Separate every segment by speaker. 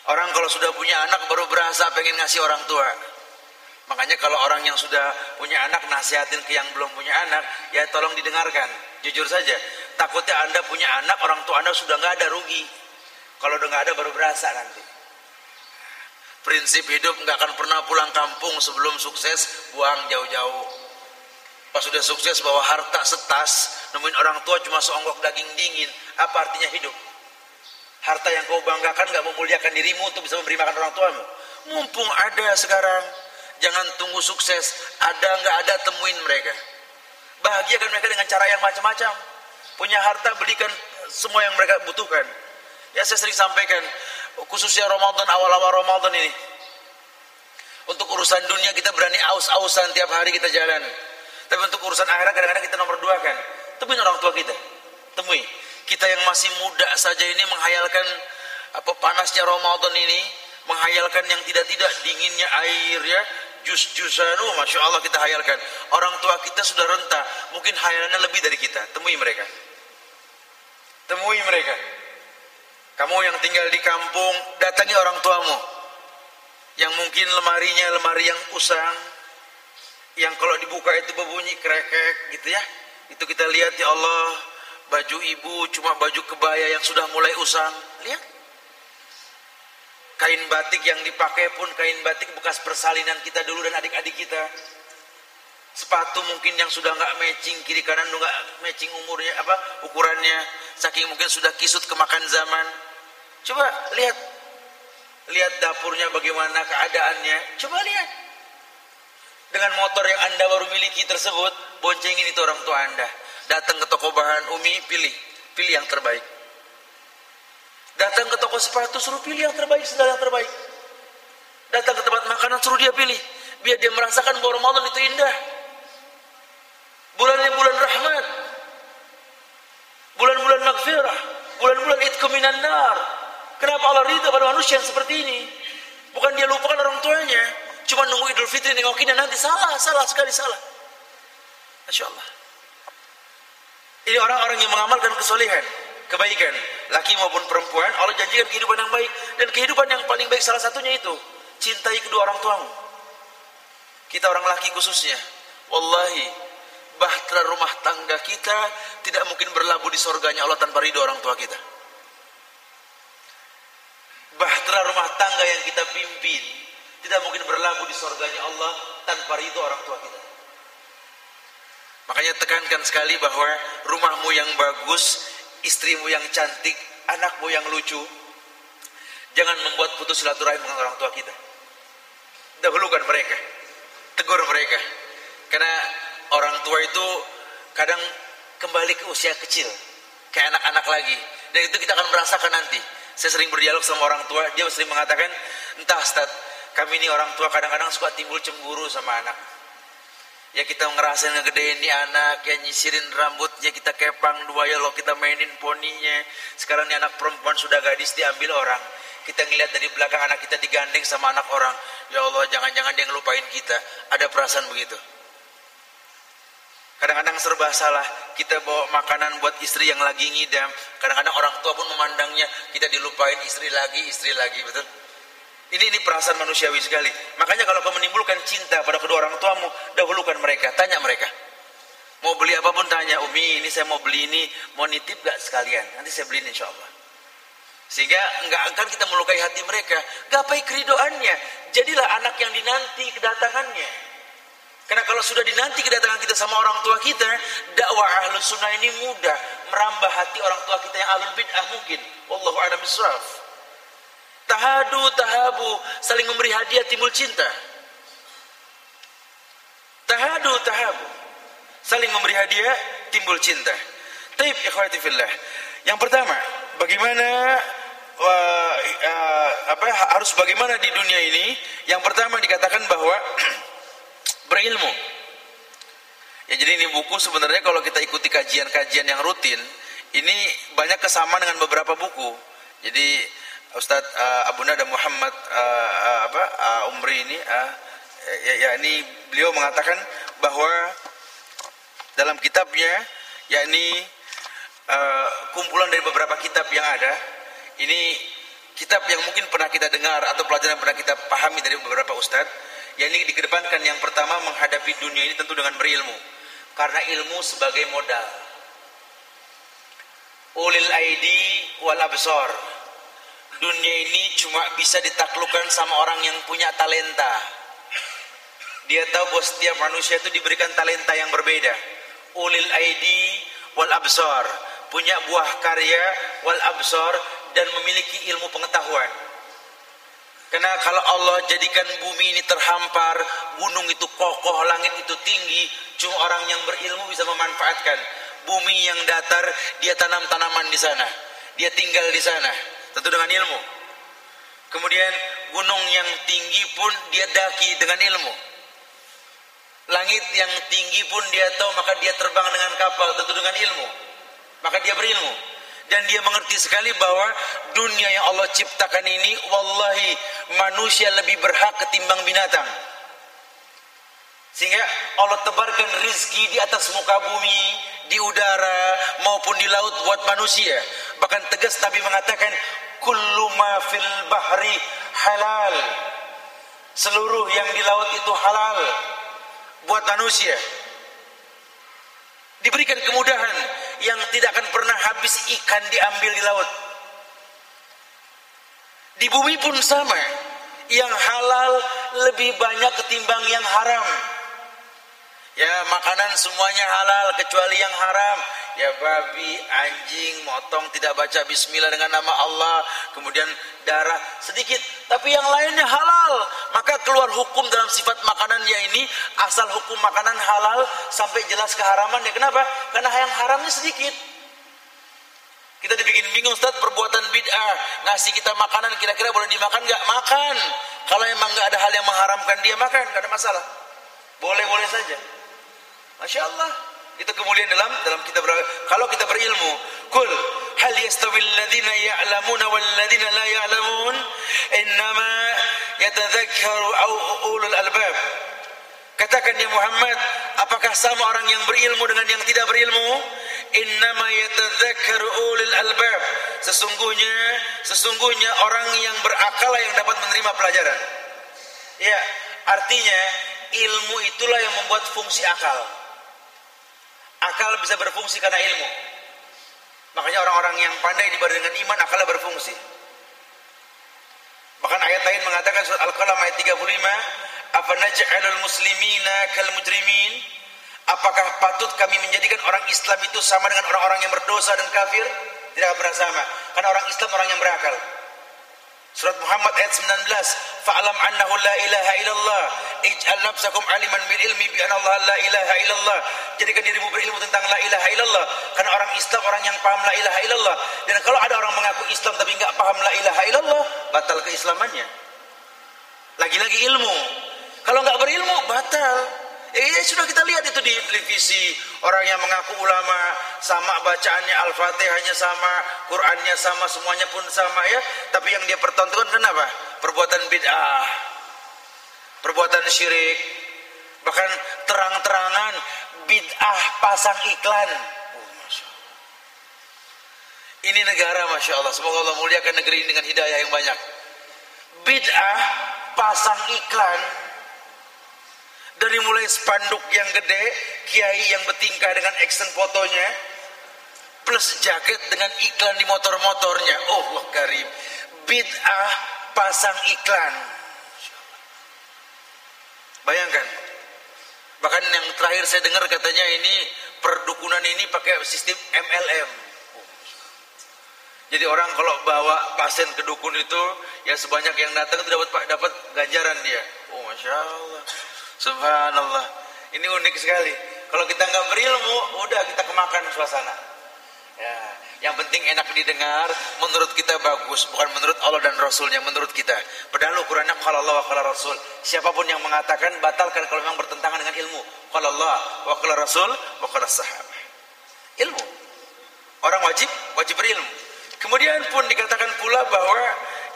Speaker 1: Orang kalau sudah punya anak baru berasa pengen ngasih orang tua. Makanya kalau orang yang sudah punya anak nasihatin ke yang belum punya anak, ya tolong didengarkan. Jujur saja, takutnya Anda punya anak, orang tua Anda sudah nggak ada, rugi. Kalau udah nggak ada baru berasa nanti. Prinsip hidup nggak akan pernah pulang kampung sebelum sukses, buang jauh-jauh. Pas sudah sukses bawa harta setas, nemuin orang tua cuma seonggok daging dingin. Apa artinya hidup? Harta yang kau banggakan gak memuliakan dirimu untuk bisa memberi makan orang tuamu. Mumpung ada sekarang, jangan tunggu sukses. Ada nggak ada, temuin mereka. Bahagiakan mereka dengan cara yang macam-macam. Punya harta, belikan semua yang mereka butuhkan. Ya saya sering sampaikan, khususnya Ramadan, awal-awal Ramadan ini. Untuk urusan dunia kita berani aus-ausan tiap hari kita jalan. Tapi untuk urusan akhirat kadang-kadang kita nomor dua kan. Temuin orang tua kita. Temui. Kita yang masih muda saja ini menghayalkan apa panasnya Ramadan ini, menghayalkan yang tidak-tidak, dinginnya air ya, jus-jusan, Masya Allah kita hayalkan. Orang tua kita sudah renta, mungkin hayalannya lebih dari kita. Temui mereka. Temui mereka. Kamu yang tinggal di kampung, datangi orang tuamu. Yang mungkin lemarinya lemari yang usang, yang kalau dibuka itu berbunyi krekek gitu ya. Itu kita lihat, ya Allah, baju ibu cuma baju kebaya yang sudah mulai usang. Lihat. Kain batik yang dipakai pun kain batik bekas persalinan kita dulu dan adik-adik kita. Sepatu mungkin yang sudah nggak matching, kiri kanan nggak matching umurnya ukurannya, saking mungkin sudah kisut kemakan zaman. Coba lihat. Lihat dapurnya bagaimana keadaannya. Coba lihat. Dengan motor yang Anda baru miliki tersebut, boncengin itu orang tua Anda. Datang ke toko bahan, Umi pilih yang terbaik. Datang ke toko sepatu, suruh pilih yang terbaik, sendal yang terbaik. Datang ke tempat makanan, suruh dia pilih, biar dia merasakan bahwa Ramadan itu indah. Bulannya bulan rahmat, bulan-bulan maghfirah, bulan-bulan itqu minan nar. Kenapa Allah ridha pada manusia yang seperti ini? Bukan dia lupakan orang tuanya, cuma nunggu Idul Fitri nengokinnya nanti. Salah sekali. Masya Allah. Ini orang-orang yang mengamalkan kesolehan, kebaikan, laki maupun perempuan. Allah janjikan kehidupan yang baik, dan kehidupan yang paling baik salah satunya itu cintai kedua orang tuamu. Kita orang laki khususnya, wallahi, bahtera rumah tangga kita tidak mungkin berlabuh di surganya Allah tanpa ridho orang tua kita. Bahtera rumah tangga yang kita pimpin tidak mungkin berlabuh di surganya Allah tanpa ridho orang tua kita. Makanya tekankan sekali bahwa rumahmu yang bagus, istrimu yang cantik, anakmu yang lucu, jangan membuat putus silaturahim dengan orang tua kita. Dahulukan mereka, tegur mereka. Karena orang tua itu kadang kembali ke usia kecil, kayak anak-anak lagi. Dan itu kita akan merasakan nanti. Saya sering berdialog sama orang tua, dia sering mengatakan, entah Ustaz, kami ini orang tua kadang-kadang suka timbul cemburu sama anak. Ya kita ngerasain ngegedein nih anak, ya nyisirin rambutnya, kita kepang dua, ya lo kita mainin poninya. Sekarang nih anak perempuan sudah gadis diambil orang. Kita ngeliat dari belakang anak kita digandeng sama anak orang. Ya Allah, jangan-jangan dia ngelupain kita. Ada perasaan begitu. Kadang-kadang serba salah. Kita bawa makanan buat istri yang lagi ngidam. Kadang-kadang orang tua pun memandangnya, kita dilupain istri lagi, betul? Ini perasaan manusiawi sekali. Makanya kalau kau menimbulkan cinta pada kedua orang tuamu, dahulukan mereka, tanya mereka. Mau beli apapun tanya, Umi ini saya mau beli ini, mau nitip gak sekalian? Nanti saya beliin insya Allah. Sehingga enggak akan kita melukai hati mereka. Gapai keridoannya. Jadilah anak yang dinanti kedatangannya. Karena kalau sudah dinanti kedatangan kita sama orang tua kita, dakwah ahlus sunnah ini mudah merambah hati orang tua kita yang ahlul bid'ah mungkin. Wallahu a'lam bishawab. Tahadu, tahabu, saling memberi hadiah timbul cinta. Tahadu, tahabu, saling memberi hadiah timbul cinta. Taib ikhwati fillah. Yang pertama, bagaimana harus bagaimana di dunia ini? Yang pertama dikatakan bahwa berilmu. Ya jadi ini buku sebenarnya kalau kita ikuti kajian-kajian yang rutin, ini banyak kesamaan dengan beberapa buku. Jadi Ustadz Abu Nada Muhammad Umri ini yakni beliau mengatakan bahwa dalam kitabnya yakni kumpulan dari beberapa kitab yang ada ini kitab yang mungkin pernah kita dengar atau pelajaran yang pernah kita pahami dari beberapa ustadz, yang ini dikedepankan yang pertama menghadapi dunia ini tentu dengan berilmu, karena ilmu sebagai modal. Ulil aidi wal absor. Dunia ini cuma bisa ditaklukkan sama orang yang punya talenta. Dia tahu bahwa setiap manusia itu diberikan talenta yang berbeda. Ulil aidi wal absor, punya buah karya, wal absor, dan memiliki ilmu pengetahuan. Karena kalau Allah jadikan bumi ini terhampar, gunung itu kokoh, langit itu tinggi, cuma orang yang berilmu bisa memanfaatkan. Bumi yang datar, dia tanam tanaman di sana, dia tinggal di sana, tentu dengan ilmu. Kemudian gunung yang tinggi pun dia daki dengan ilmu. Langit yang tinggi pun dia tahu, maka dia terbang dengan kapal, tentu dengan ilmu. Maka dia berilmu. Dan dia mengerti sekali bahwa dunia yang Allah ciptakan ini, wallahi manusia lebih berhak ketimbang binatang. Sehingga Allah tebarkan rizki di atas muka bumi, di udara maupun di laut buat manusia. Bahkan tegas Nabi mengatakan, kullu ma fil bahri halal. Seluruh yang di laut itu halal buat manusia. Diberikan kemudahan yang tidak akan pernah habis ikan diambil di laut. Di bumi pun sama, yang halal lebih banyak ketimbang yang haram. Ya, makanan semuanya halal kecuali yang haram. Ya, babi, anjing, motong tidak baca bismillah dengan nama Allah, kemudian darah sedikit, tapi yang lainnya halal. Maka keluar hukum dalam sifat makanannya ini, asal hukum makanan halal sampai jelas keharamannya. Kenapa? Karena yang haramnya sedikit. Kita dibikin bingung, Ustaz, perbuatan bid'ah, ngasih kita makanan kira-kira boleh dimakan nggak? Makan. Kalau emang nggak ada hal yang mengharamkan dia makan, nggak ada masalah. Boleh-boleh saja. Masya Allah. Itu kemudian dalam kita kalau kita berilmu, kul hal yastawil ladzina ya'lamuna wal ladzina la ya'lamun innama yatadzakkaru ulul albab. Katakan ya Muhammad, apakah sama orang yang berilmu dengan yang tidak berilmu? Innama yatadzakkaru ulul albab. Sesungguhnya orang yang berakal yang dapat menerima pelajaran. Ya, artinya ilmu itulah yang membuat fungsi akal. Akal bisa berfungsi karena ilmu. Makanya orang-orang yang pandai dibarengi dengan iman, akalnya berfungsi. Bahkan ayat lain mengatakan, surat Al-Qalam ayat 35, afanaj'alul muslimina kal mujrimin? Apakah patut kami menjadikan orang Islam itu sama dengan orang-orang yang berdosa dan kafir? Tidak pernah sama. Karena orang Islam orang yang berakal. Surat Muhammad ayat 19, fa'alam annahu la ilaha illallah, ij'al nafsakum aliman bil ilmi bi anna Allah la ilaha illallah. Jadikan dirimu berilmu tentang la ilaha illallah. Karena orang Islam orang yang paham la ilaha illallah. Dan kalau ada orang mengaku Islam tapi enggak paham la ilaha illallah, batal keislamannya. Lagi-lagi ilmu. Kalau enggak berilmu, batal. Sudah kita lihat itu di televisi, orang yang mengaku ulama, sama bacaannya Al-Fatihahnya sama, Qurannya sama, semuanya pun sama ya, tapi yang dia pertontonkan kenapa? Perbuatan bid'ah, perbuatan syirik, bahkan terang-terangan bid'ah pasang iklan. Masya Allah. Ini negara Masya Allah, semoga Allah muliakan negeri ini dengan hidayah yang banyak. Bid'ah pasang iklan. Dari mulai spanduk yang gede, kiai yang bertingkah dengan action fotonya, plus jaket dengan iklan di motor-motornya. Oh Allah karim, bid'ah pasang iklan. Bayangkan. Bahkan yang terakhir saya dengar katanya ini perdukunan ini pakai sistem MLM. Jadi orang kalau bawa pasien ke dukun itu, ya sebanyak yang datang itu dapat ganjaran dia. Oh Masya Allah. Subhanallah, ini unik sekali. Kalau kita nggak berilmu, udah kita kemakan suasana. Ya, yang penting enak didengar, menurut kita bagus, bukan menurut Allah dan Rasulnya, menurut kita. Padahal ukurannya qala Allah wa qala Rasul. Siapapun yang mengatakan batalkan kalau memang bertentangan dengan ilmu. Qala Allah wa qala Rasul wa qala sahabah. Ilmu. Orang wajib berilmu. Kemudian pun dikatakan pula bahwa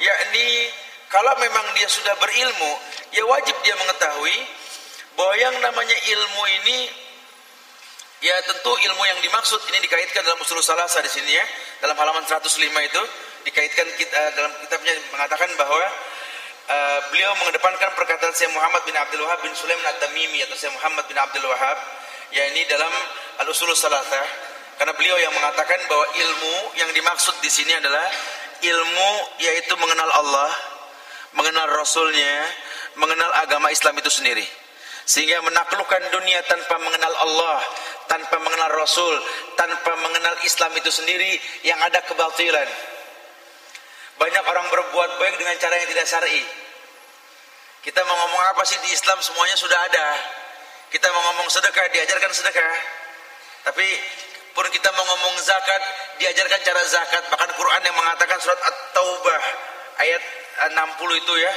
Speaker 1: yakni kalau memang dia sudah berilmu, ya wajib dia mengetahui bahwa yang namanya ilmu ini Ya tentu ilmu yang dimaksud ini dikaitkan dalam usul salasa di sini ya, dalam halaman 105 itu dikaitkan dalam kitabnya mengatakan bahwa beliau mengedepankan perkataan Syekh Muhammad bin Abdul Wahab bin Sulaiman At-Tamimi atau Syekh Muhammad bin Abdul Wahab, yakni dalam al-usul salasa, karena beliau yang mengatakan bahwa ilmu yang dimaksud di sini adalah ilmu yaitu mengenal Allah, mengenal Rasulnya, mengenal agama Islam itu sendiri. Sehingga menaklukkan dunia tanpa mengenal Allah, tanpa mengenal Rasul, tanpa mengenal Islam itu sendiri, yang ada kebatilan. Banyak orang berbuat baik dengan cara yang tidak syar'i. Kita mau ngomong apa sih di Islam, semuanya sudah ada. Kita mau ngomong sedekah, diajarkan sedekah. Tapi pun kita mau ngomong zakat, diajarkan cara zakat. Bahkan Quran yang mengatakan surat At-Taubah ayat 60 itu ya,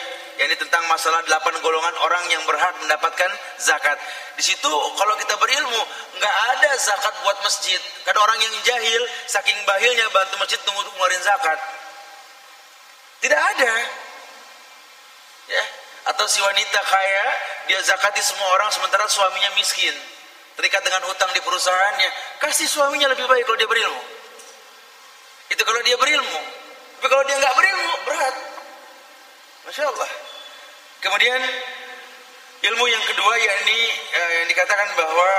Speaker 1: yakni tentang masalah 8 golongan orang yang berhak mendapatkan zakat. Di situ kalau kita berilmu, nggak ada zakat buat masjid. Kadang orang yang jahil, saking bahilnya bantu masjid tunggu ngeluarin zakat. Tidak ada. Ya, atau si wanita kaya, dia zakati semua orang sementara suaminya miskin, terikat dengan hutang di perusahaannya. Kasih suaminya lebih baik kalau dia berilmu. Itu kalau dia berilmu. Tapi kalau dia nggak berilmu, berat. Masya Allah. Kemudian ilmu yang kedua yakni yang dikatakan bahwa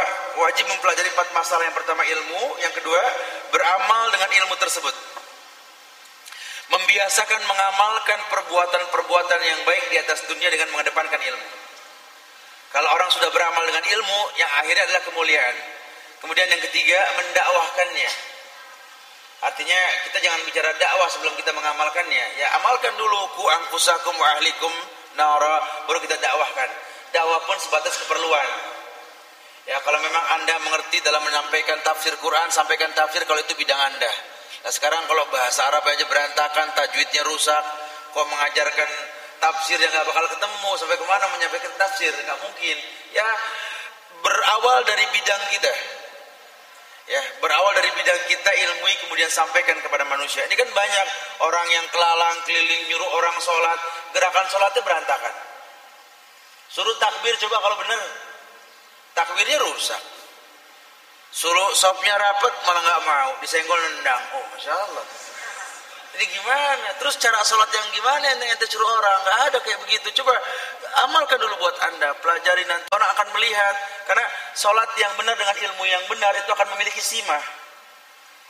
Speaker 1: wajib mempelajari 4 masalah. Yang pertama ilmu, yang kedua beramal dengan ilmu tersebut. Membiasakan mengamalkan perbuatan-perbuatan yang baik di atas dunia dengan mengedepankan ilmu. Kalau orang sudah beramal dengan ilmu, yang akhirnya adalah kemuliaan. Kemudian yang ketiga, mendakwahkannya. Artinya kita jangan bicara dakwah sebelum kita mengamalkannya. Ya, amalkan dulu ku anfusakum wa ahlikum nara, baru kita dakwahkan. Dakwah pun sebatas keperluan. Ya, kalau memang Anda mengerti dalam menyampaikan tafsir Quran, sampaikan tafsir kalau itu bidang Anda. Nah sekarang kalau bahasa Arab aja berantakan, tajwidnya rusak, kok mengajarkan tafsir yang gak bakal ketemu, sampai kemana menyampaikan tafsir, gak mungkin. Ya berawal dari bidang kita. Ya, berawal dari bidang kita, ilmui kemudian sampaikan kepada manusia. Ini kan banyak orang yang kelalang keliling nyuruh orang sholat, gerakan sholatnya berantakan. Suruh takbir coba kalau benar, takbirnya rusak. Suruh sopnya rapet malah nggak mau, disenggol nendang. Oh masya Allah. Ini gimana? Terus cara sholat yang gimana yang ente suruh orang? Nggak ada kayak begitu. Coba amalkan dulu buat Anda, pelajari, nanti orang akan melihat. Karena sholat yang benar dengan ilmu yang benar itu akan memiliki simah.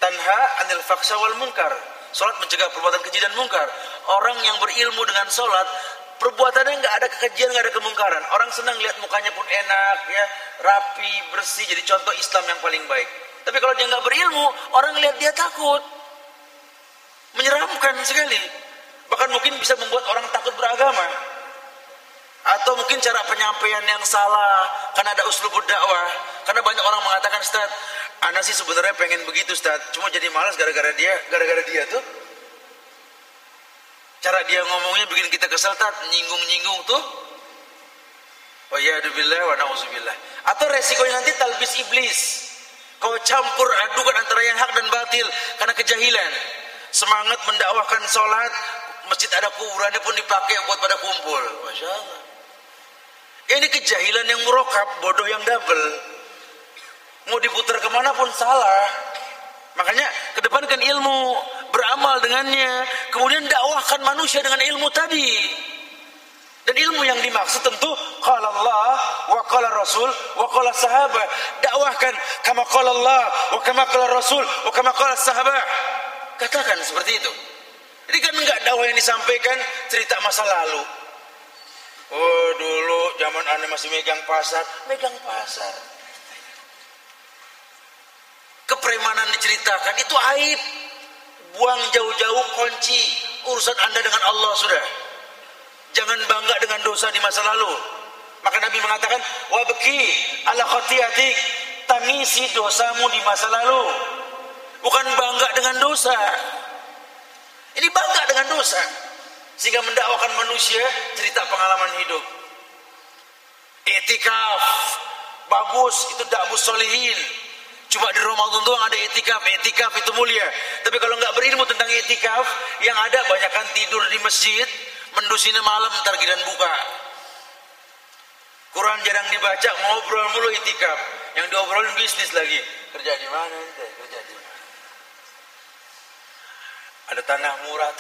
Speaker 1: Tanha anil faksha wal munkar. Sholat mencegah perbuatan keji dan mungkar. Orang yang berilmu dengan sholat, perbuatannya nggak ada kekejian, nggak ada kemungkaran. Orang senang lihat mukanya pun enak, ya, rapi, bersih, jadi contoh Islam yang paling baik. Tapi kalau dia nggak berilmu, orang lihat dia takut, menyeramkan sekali. Bahkan mungkin bisa membuat orang takut beragama. Atau mungkin cara penyampaian yang salah, karena ada uslubud dakwah. Karena banyak orang mengatakan, Ustaz, ana sih sebenarnya pengen begitu Ustaz, cuma jadi malas gara-gara dia tuh. Cara dia ngomongnya bikin kita kesel, nyinggung-nyinggung tuh. Oh ya, adubillah wa na'udzubillah. Atau resikonya nanti talbis iblis. Kau campur adukan antara yang hak dan batil karena kejahilan. Semangat mendakwahkan sholat, masjid ada kuburannya pun dipakai buat pada kumpul. Masya Allah. Ini kejahilan yang murokab, bodoh yang double. Mau diputar kemana pun salah. Makanya kedepankan ilmu, beramal dengannya, kemudian dakwahkan manusia dengan ilmu tadi. Dan ilmu yang dimaksud tentu qala Allah wa qala Rasul wa qala sahabat. Dakwahkan kama qala Allah wa kama qala Rasul wa kama qala sahabat. Katakan seperti itu. Jadi kan enggak dakwah yang disampaikan cerita masa lalu. Oh dulu zaman Anda masih megang pasar. Kepremanan diceritakan itu aib. Buang jauh-jauh kunci urusan Anda dengan Allah sudah. Jangan bangga dengan dosa di masa lalu. Maka Nabi mengatakan, wabki ala khati'atik, tangisi dosamu di masa lalu. Bukan bangga dengan dosa. Ini bangga dengan dosa. Sehingga mendakwakan manusia cerita pengalaman hidup. I'tikaf bagus, itu da'bus solihin. Cuma di Ramadan doang ada i'tikaf. I'tikaf itu mulia. Tapi kalau nggak berilmu tentang i'tikaf, yang ada banyakkan tidur di masjid, mendusina malam ntar gidan buka. Quran jarang dibaca, ngobrol mulu itikaf. Yang diobrolin bisnis lagi. Kerja di mana ente? Kerja di mana? Ada tanah murah